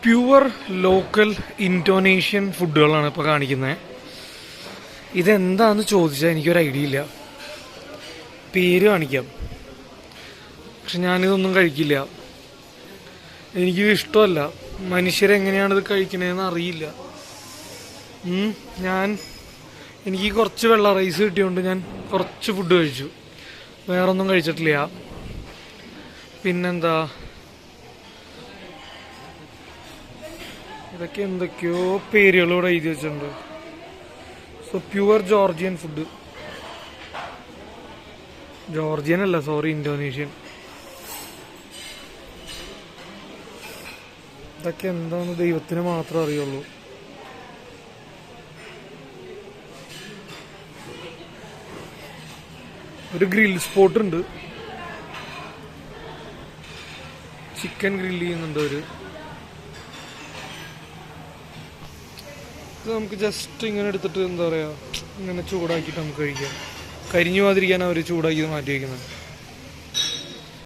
Pure local Indonesian ഫുഡുകളാണ് ഇപ്പോൾ കാണിക്കുന്നത്. ഇതെന്താന്ന് ചോദിച്ചാൽ എനിക്കൊരു ഐഡിയ ഇല്ല. പേര് കാണിക്കാം, പക്ഷെ ഞാനിതൊന്നും കഴിക്കില്ല. എനിക്ക് ഇഷ്ടമല്ല. മനുഷ്യരെങ്ങനെയാണിത് കഴിക്കണതെന്ന് അറിയില്ല. എനിക്ക് കുറച്ച് വെള്ള റൈസ് കിട്ടിയോണ്ട് ഞാൻ കുറച്ച് ഫുഡ് കഴിച്ചു, വേറൊന്നും കഴിച്ചിട്ടില്ല. പിന്നെന്താ, ഇതൊക്കെ എന്തൊക്കെയോ പേരുകളോടെ എഴുതി വെച്ചിട്ടുണ്ട്. So pure Georgian food. Georgian അല്ല, സോറി, ഇന്തോനേഷ്യൻ. ഇതൊക്കെ എന്താന്ന് ദൈവത്തിന് മാത്രം അറിയുള്ളൂ. ഒരു ഗ്രിൽ സ്പോട്ട് ഉണ്ട്, ചിക്കൻ ഗ്രില്ല് ചെയ്യുന്നുണ്ട് അവര്. ഇത് നമുക്ക് ജസ്റ്റ് ഇങ്ങനെ എടുത്തിട്ട് എന്താ പറയാ, ഇങ്ങനെ ചൂടാക്കിയിട്ട് നമുക്ക് കഴിക്കാം. കരിഞ്ഞു പോകാതിരിക്കാൻ അവർ ചൂടാക്കി മാറ്റി വയ്ക്കുന്നത്.